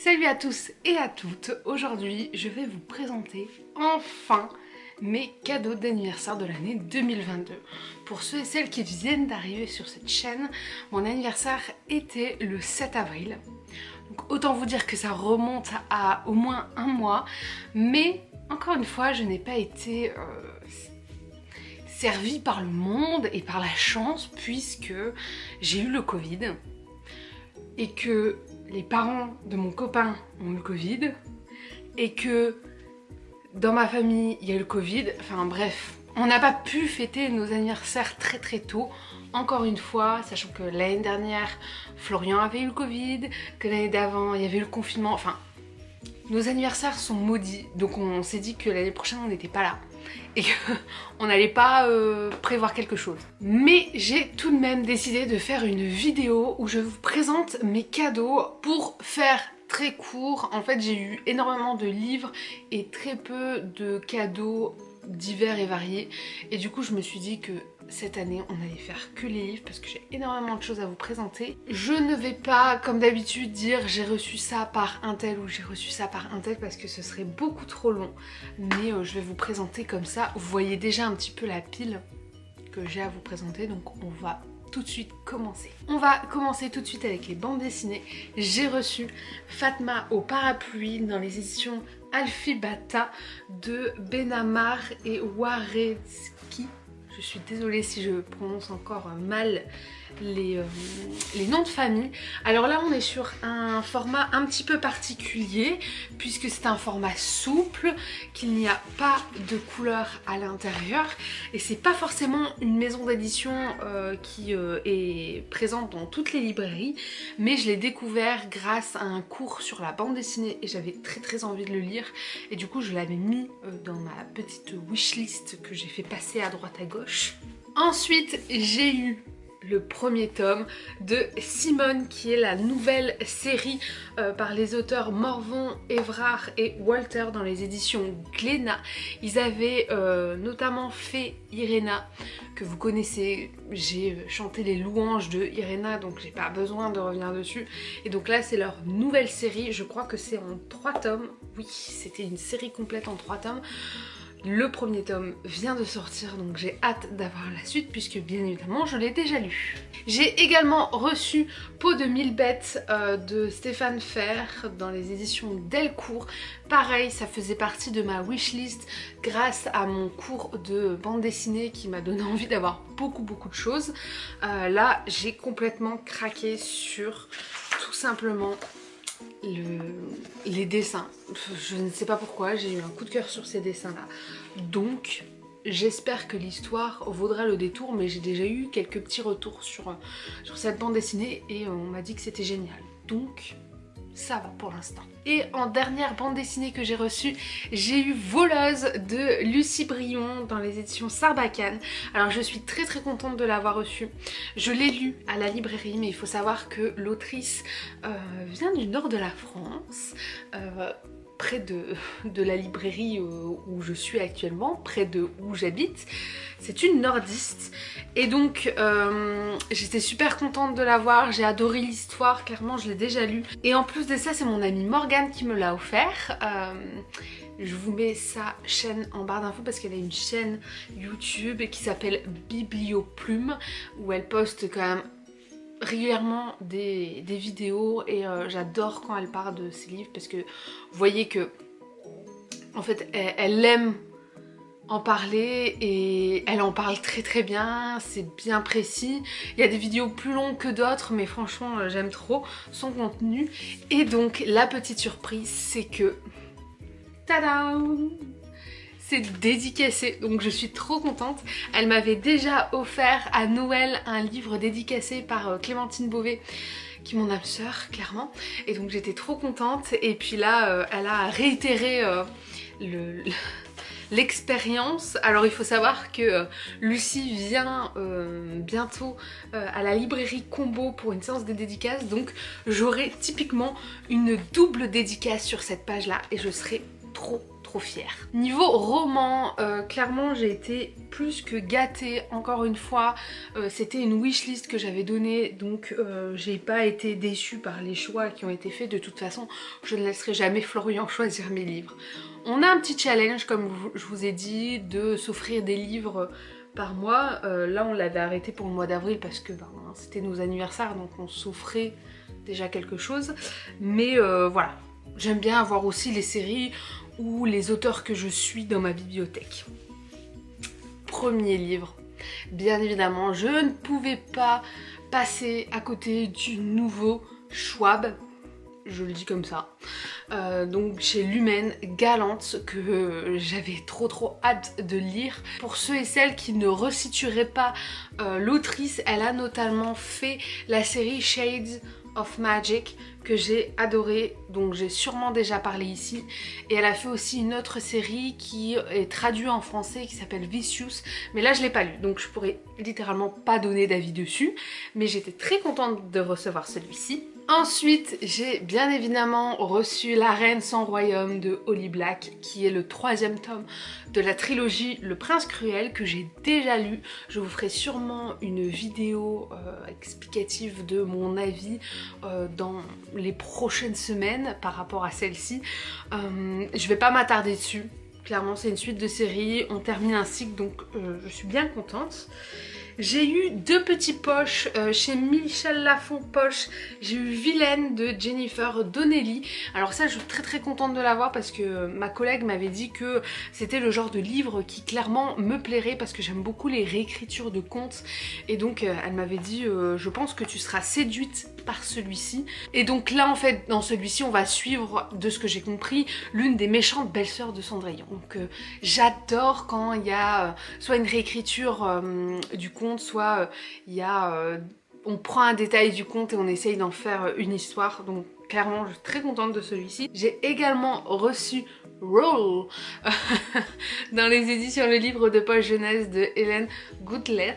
Salut à tous et à toutes, aujourd'hui je vais vous présenter enfin mes cadeaux d'anniversaire de l'année 2022. Pour ceux et celles qui viennent d'arriver sur cette chaîne, mon anniversaire était le 7 avril. Donc autant vous dire que ça remonte à au moins un mois, mais encore une fois je n'ai pas été servie par le monde et par la chance puisque j'ai eu le Covid et que les parents de mon copain ont eu le Covid et que dans ma famille il y a eu le Covid, enfin bref, on n'a pas pu fêter nos anniversaires très tôt, encore une fois, sachant que l'année dernière Florian avait eu le Covid, que l'année d'avant il y avait eu le confinement, enfin nos anniversaires sont maudits, donc on s'est dit que l'année prochaine on n'était pas là et qu'on n'allait pas prévoir quelque chose. Mais j'ai tout de même décidé de faire une vidéo où je vous présente mes cadeaux. Pour faire très court, en fait j'ai eu énormément de livres et très peu de cadeaux divers et variés, et du coup je me suis dit que cette année on allait faire que les livres parce que j'ai énormément de choses à vous présenter. Je ne vais pas comme d'habitude dire j'ai reçu ça par un tel ou j'ai reçu ça par un tel parce que ce serait beaucoup trop long, mais je vais vous présenter comme ça. Vous voyez déjà un petit peu la pile que j'ai à vous présenter, donc on va tout de suite commencer. On va commencer tout de suite avec les bandes dessinées. J'ai reçu Fatma au parapluie dans les éditions Alfibata de Benamar et Waretzky. Je suis désolée si je prononce encore mal les noms de famille. Alors là on est sur un format un petit peu particulier puisque c'est un format souple, qu'il n'y a pas de couleur à l'intérieur et c'est pas forcément une maison d'édition qui est présente dans toutes les librairies, mais je l'ai découvert grâce à un cours sur la bande dessinée et j'avais très envie de le lire et du coup je l'avais mis dans ma petite wishlist que j'ai fait passer à droite à gauche. Ensuite j'ai eu le premier tome de Simone, qui est la nouvelle série par les auteurs Morvan, Évrard et Walter dans les éditions Glénat. Ils avaient notamment fait Irena, que vous connaissez. J'ai chanté les louanges de Irena, donc j'ai pas besoin de revenir dessus. Et donc là c'est leur nouvelle série, je crois que c'est en 3 tomes. Oui, c'était une série complète en 3 tomes. Le premier tome vient de sortir, donc j'ai hâte d'avoir la suite puisque bien évidemment je l'ai déjà lu. J'ai également reçu Peau de 1000 bêtes de Stéphane Fer dans les éditions Delcourt. Pareil, ça faisait partie de ma wishlist grâce à mon cours de bande dessinée qui m'a donné envie d'avoir beaucoup de choses. Là j'ai complètement craqué sur tout simplement les dessins. Je ne sais pas pourquoi, j'ai eu un coup de cœur sur ces dessins là, donc j'espère que l'histoire vaudra le détour, mais j'ai déjà eu quelques petits retours sur cette bande dessinée et on m'a dit que c'était génial, donc ça va pour l'instant. Et en dernière bande dessinée que j'ai reçue, j'ai eu Voleuse de Lucie Brion dans les éditions Sarbacane. Alors je suis très contente de l'avoir reçue. Je l'ai lu à la librairie, mais il faut savoir que l'autrice vient du nord de la France, près de la librairie où je suis actuellement, près de où j'habite. C'est une nordiste et donc j'étais super contente de l'avoir, j'ai adoré l'histoire, clairement je l'ai déjà lu. Et en plus de ça c'est mon amie Morgane qui me l'a offert. Je vous mets sa chaîne en barre d'infos parce qu'elle a une chaîne YouTube qui s'appelle Biblioplume où elle poste quand même régulièrement des vidéos et j'adore quand elle parle de ses livres parce que vous voyez que en fait elle aime en parler et elle en parle très bien, c'est bien précis. Il y a des vidéos plus longues que d'autres mais franchement j'aime trop son contenu. Et donc la petite surprise c'est que tadam, c'est dédicacé, donc je suis trop contente. Elle m'avait déjà offert à Noël un livre dédicacé par Clémentine Beauvais, qui est mon âme sœur clairement, et donc j'étais trop contente. Et puis là elle a réitéré l'expérience. Alors il faut savoir que Lucie vient bientôt à la librairie Combo pour une séance de dédicace, donc j'aurai typiquement une double dédicace sur cette page là et je serai trop trop fière. Niveau roman, clairement j'ai été plus que gâtée, encore une fois. C'était une wishlist que j'avais donnée, donc j'ai pas été déçue par les choix qui ont été faits. De toute façon, je ne laisserai jamais Florian choisir mes livres. On a un petit challenge, comme je vous ai dit, de s'offrir des livres par mois. Là on l'avait arrêté pour le mois d'avril parce que c'était nos anniversaires, donc on s'offrait déjà quelque chose. Mais voilà, j'aime bien avoir aussi les séries ou les auteurs que je suis dans ma bibliothèque. Premier livre, bien évidemment, je ne pouvais pas passer à côté du nouveau Schwab. Je le dis comme ça. Donc chez Lumen, Galante, que j'avais trop hâte de lire. Pour ceux et celles qui ne resitueraient pas l'autrice, elle a notamment fait la série Shades of Magic que j'ai adoré, donc j'ai sûrement déjà parlé ici. Et elle a fait aussi une autre série qui est traduite en français qui s'appelle Vicious, mais là je l'ai pas lu, donc je pourrais littéralement pas donner d'avis dessus, mais j'étais très contente de recevoir celui-ci. Ensuite, j'ai bien évidemment reçu La Reine sans royaume de Holly Black, qui est le 3e tome de la trilogie Le Prince Cruel, que j'ai déjà lu. Je vous ferai sûrement une vidéo explicative de mon avis dans les prochaines semaines par rapport à celle-ci. Je vais pas m'attarder dessus. Clairement, c'est une suite de séries. On termine un cycle, donc je suis bien contente. J'ai eu 2 petits poches chez Michel Lafon Poche. J'ai eu Vilaine de Jennifer Donnelly. Alors ça, je suis très contente de l'avoir parce que ma collègue m'avait dit que c'était le genre de livre qui clairement me plairait parce que j'aime beaucoup les réécritures de contes. Et donc elle m'avait dit je pense que tu seras séduite par celui-ci. Et donc là en fait dans celui-ci on va suivre, de ce que j'ai compris, l'une des méchantes belles-sœurs de Cendrillon. Donc j'adore quand il y a soit une réécriture du conte, soit on prend un détail du conte et on essaye d'en faire une histoire. Donc clairement je suis très contente de celui-ci. J'ai également reçu Roll dans les éditions Le Livre de Poche Jeunesse de Hélène Goutlet.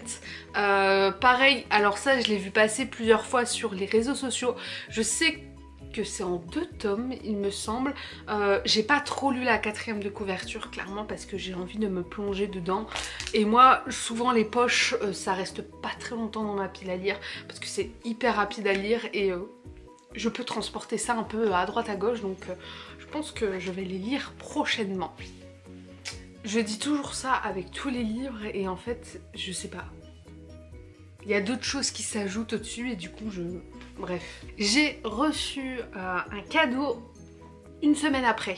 Pareil, alors ça je l'ai vu passer plusieurs fois sur les réseaux sociaux. Je sais que c'est en 2 tomes il me semble. J'ai pas trop lu la 4e de couverture clairement parce que j'ai envie de me plonger dedans. Et moi souvent les poches ça reste pas très longtemps dans ma pile à lire parce que c'est hyper rapide à lire et je peux transporter ça un peu à droite à gauche, donc je pense que je vais les lire prochainement. Je dis toujours ça avec tous les livres et en fait je sais pas, il y a d'autres choses qui s'ajoutent au-dessus et du coup bref. J'ai reçu un cadeau une semaine après,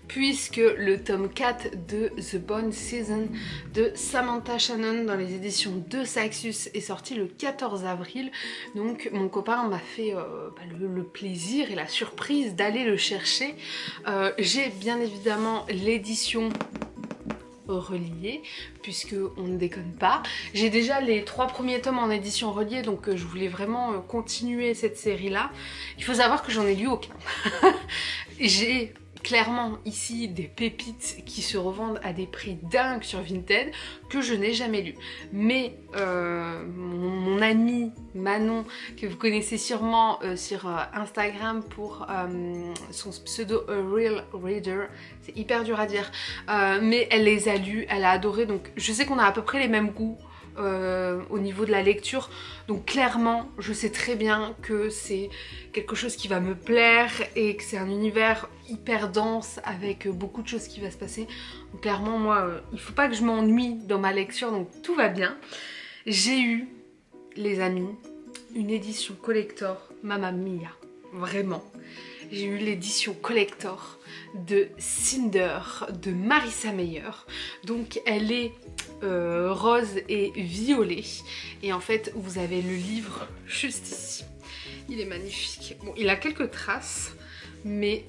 puisque le tome 4 de The Bone Season de Samantha Shannon dans les éditions de Saxus est sorti le 14 avril. Donc mon copain m'a fait le plaisir et la surprise d'aller le chercher. J'ai bien évidemment l'édition reliée, puisque on ne déconne pas. J'ai déjà les 3 premiers tomes en édition reliée, donc je voulais vraiment continuer cette série là. Il faut savoir que j'en ai lu aucun. J'ai clairement ici des pépites qui se revendent à des prix dingues sur Vinted que je n'ai jamais lu. Mais mon amie Manon, que vous connaissez sûrement sur Instagram pour son pseudo A Real Reader, c'est hyper dur à dire, mais elle les a lus, elle a adoré, donc je sais qu'on a à peu près les mêmes goûts au niveau de la lecture, donc clairement je sais très bien que c'est quelque chose qui va me plaire et que c'est un univers hyper dense avec beaucoup de choses qui va se passer. Donc clairement moi il faut pas que je m'ennuie dans ma lecture, donc tout va bien. J'ai eu, les amis, une édition collector Mamma Mia, vraiment. J'ai eu l'édition collector de Cinder de Marissa Meyer. Donc elle est rose et violet. Et en fait vous avez le livre juste ici. Il est magnifique. Bon, il a quelques traces, mais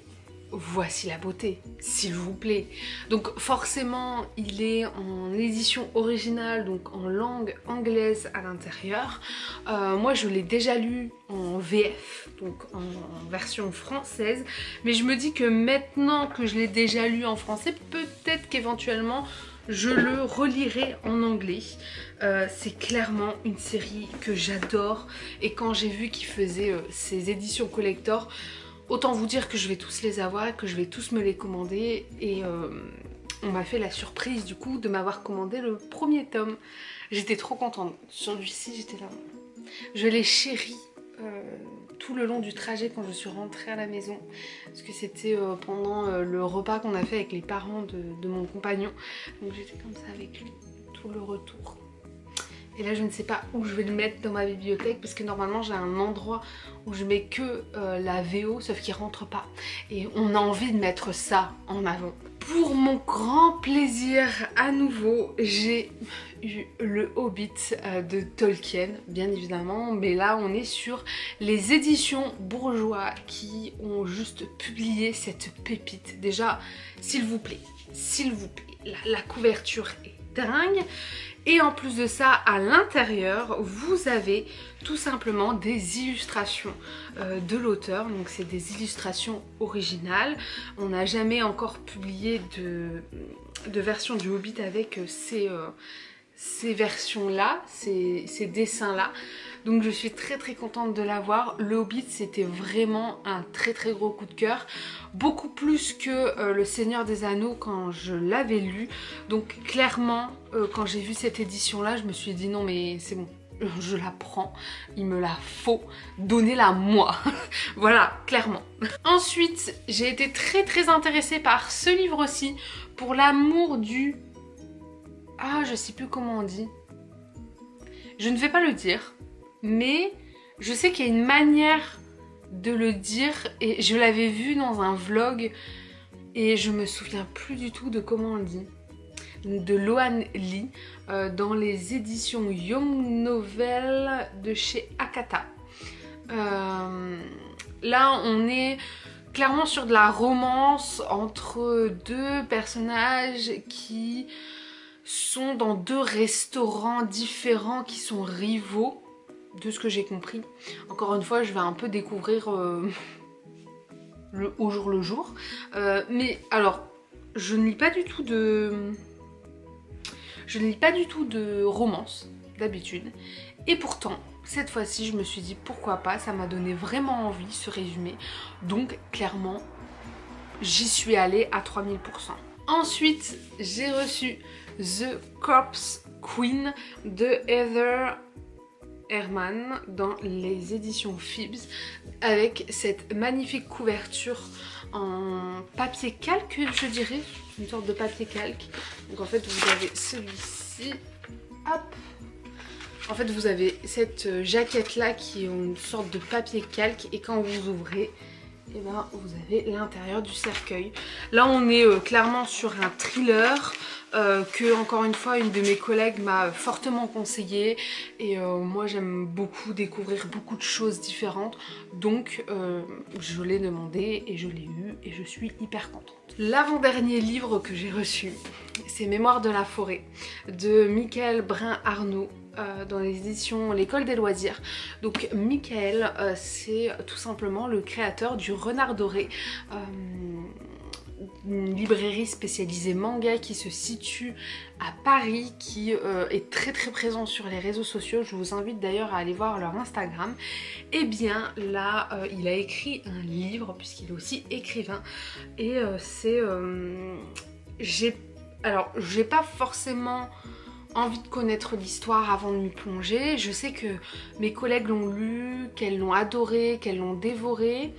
voici la beauté, s'il vous plaît. Donc forcément il est en édition originale, donc en langue anglaise à l'intérieur. Moi je l'ai déjà lu en VF, donc en version française, mais je me dis que maintenant que je l'ai déjà lu en français, peut-être qu'éventuellement je le relirai en anglais. C'est clairement une série que j'adore et quand j'ai vu qu'il faisait ses éditions collector, Autant vous dire que je vais tous les avoir, que je vais tous me les commander et on m'a fait la surprise du coup de m'avoir commandé le premier tome. J'étais trop contente. Celui-ci, j'étais là. Je l'ai chéri tout le long du trajet quand je suis rentrée à la maison. Parce que c'était pendant le repas qu'on a fait avec les parents de mon compagnon. Donc j'étais comme ça avec lui tout le retour. Et là je ne sais pas où je vais le mettre dans ma bibliothèque parce que normalement j'ai un endroit où je mets que la VO sauf qu'il rentre pas. Et on a envie de mettre ça en avant. Pour mon grand plaisir à nouveau, j'ai eu le Hobbit de Tolkien, bien évidemment. Mais là on est sur les éditions Bourgeois qui ont juste publié cette pépite. Déjà, s'il vous plaît, la couverture est dingue. Et en plus de ça, à l'intérieur, vous avez tout simplement des illustrations de l'auteur. Donc c'est des illustrations originales. On n'a jamais encore publié de version du Hobbit avec ces versions-là, ces dessins-là. Donc je suis très très contente de l'avoir. Le Hobbit, c'était vraiment un très très gros coup de cœur. Beaucoup plus que Le Seigneur des Anneaux quand je l'avais lu. Donc clairement, quand j'ai vu cette édition-là, je me suis dit non mais c'est bon. Je la prends, il me la faut, donnez-la moi. Voilà, clairement. Ensuite, j'ai été très très intéressée par ce livre-ci, Pour l'amour du... Ah, je sais plus comment on dit. Je ne vais pas le dire, mais je sais qu'il y a une manière de le dire et je l'avais vu dans un vlog et je me souviens plus du tout de comment on le dit. De Loan Lee dans les éditions Young Novel de chez Akata. Là on est clairement sur de la romance entre deux personnages qui sont dans deux restaurants différents qui sont rivaux, de ce que j'ai compris. Encore une fois je vais un peu découvrir au jour le jour. Mais alors je ne lis pas du tout de... Je ne lis pas du tout de romance d'habitude et pourtant cette fois-ci je me suis dit pourquoi pas, ça m'a donné vraiment envie ce résumé, donc clairement j'y suis allée à 3000%. Ensuite j'ai reçu The Corpse Queen de Heather Herman dans les éditions Phoebs avec cette magnifique couverture en papier calque, je dirais, une sorte de papier calque. Donc en fait vous avez celui-ci, hop, en fait vous avez cette jaquette là qui est une sorte de papier calque et quand vous ouvrez, et ben vous avez l'intérieur du cercueil. Là on est clairement sur un thriller que encore une fois une de mes collègues m'a fortement conseillé et moi j'aime beaucoup découvrir beaucoup de choses différentes, donc je l'ai demandé et je l'ai eu et je suis hyper contente. L'avant-dernier livre que j'ai reçu, c'est Mémoires de la forêt de Michael Brun-Arnaud dans les éditions L'École des loisirs. Donc Michael c'est tout simplement le créateur du Renard doré, une librairie spécialisée manga qui se situe à Paris, qui est très très présent sur les réseaux sociaux. Je vous invite d'ailleurs à aller voir leur Instagram. Et bien là il a écrit un livre puisqu'il est aussi écrivain et c'est j'ai pas forcément envie de connaître l'histoire avant de m'y plonger. Je sais que mes collègues l'ont lu, qu'elles l'ont adoré, qu'elles l'ont dévoré,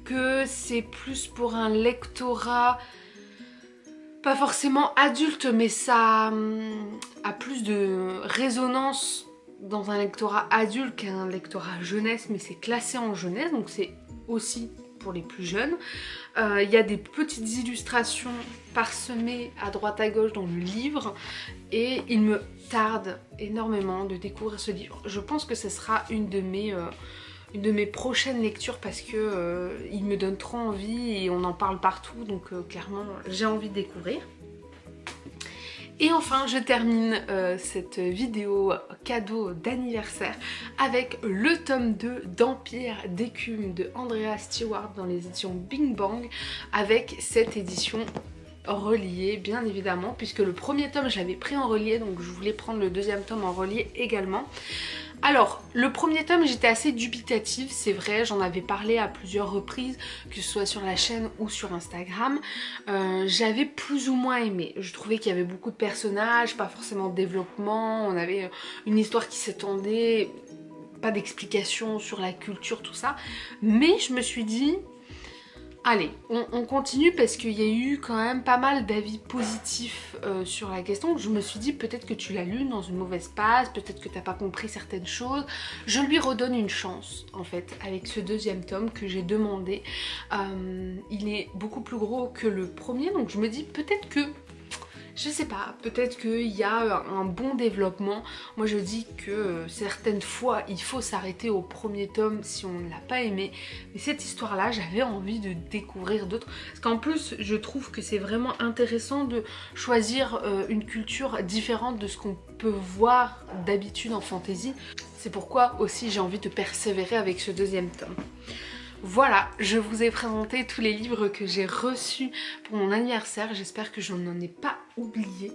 que c'est plus pour un lectorat pas forcément adulte, mais ça a plus de résonance dans un lectorat adulte qu'un lectorat jeunesse, mais c'est classé en jeunesse, donc c'est aussi pour les plus jeunes. Il y a des petites illustrations parsemées à droite à gauche dans le livre et il me tarde énormément de découvrir ce livre. Je pense que ce sera une de mes prochaines lectures parce que il me donne trop envie et on en parle partout, donc clairement j'ai envie de découvrir. Et enfin je termine cette vidéo cadeau d'anniversaire avec le tome 2 d'Empire d'écume de Andrea Stewart dans les éditions Bing Bang, avec cette édition relié bien évidemment puisque le premier tome je l'avais pris en relié, donc je voulais prendre le deuxième tome en relié également. Alors, le premier tome, j'étais assez dubitative, c'est vrai, j'en avais parlé à plusieurs reprises, que ce soit sur la chaîne ou sur Instagram. J'avais plus ou moins aimé. Je trouvais qu'il y avait beaucoup de personnages, pas forcément de développement, on avait une histoire qui s'étendait, pas d'explication sur la culture, tout ça. Mais je me suis dit... Allez, on continue parce qu'il y a eu quand même pas mal d'avis positifs sur la question. Je me suis dit peut-être que tu l'as lu dans une mauvaise passe, peut-être que t'as pas compris certaines choses. Je lui redonne une chance en fait avec ce deuxième tome que j'ai demandé. Il est beaucoup plus gros que le premier, donc je me dis peut-être que... Je sais pas, peut-être qu'il y a un bon développement. Moi je dis que certaines fois il faut s'arrêter au premier tome si on ne l'a pas aimé. Mais cette histoire-là, j'avais envie de découvrir d'autres. Parce qu'en plus, je trouve que c'est vraiment intéressant de choisir une culture différente de ce qu'on peut voir d'habitude en fantasy. C'est pourquoi aussi j'ai envie de persévérer avec ce deuxième tome. Voilà, je vous ai présenté tous les livres que j'ai reçus pour mon anniversaire. J'espère que je n'en ai pas oublié.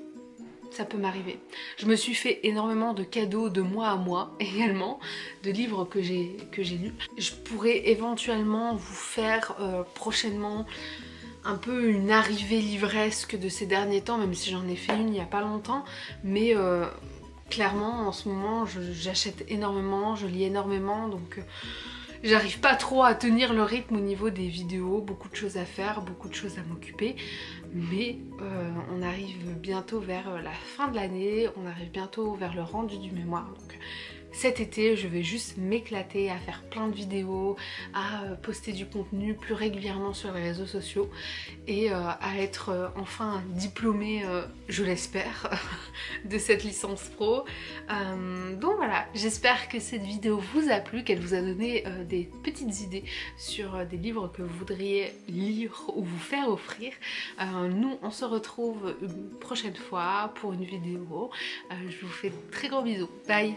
Ça peut m'arriver. Je me suis fait énormément de cadeaux de mois à mois également, de livres que j'ai lus. Je pourrais éventuellement vous faire prochainement un peu une arrivée livresque de ces derniers temps, même si j'en ai fait une il n'y a pas longtemps. Mais clairement, en ce moment, j'achète énormément, je lis énormément, donc... J'arrive pas trop à tenir le rythme au niveau des vidéos, beaucoup de choses à faire, beaucoup de choses à m'occuper. Mais on arrive bientôt vers la fin de l'année, on arrive bientôt vers le rendu du mémoire. Donc cet été, je vais juste m'éclater à faire plein de vidéos, à poster du contenu plus régulièrement sur les réseaux sociaux et à être enfin diplômée, je l'espère, de cette licence pro. Donc voilà, j'espère que cette vidéo vous a plu, qu'elle vous a donné des petites idées sur des livres que vous voudriez lire ou vous faire offrir. Nous, on se retrouve une prochaine fois pour une vidéo. Je vous fais de très gros bisous. Bye!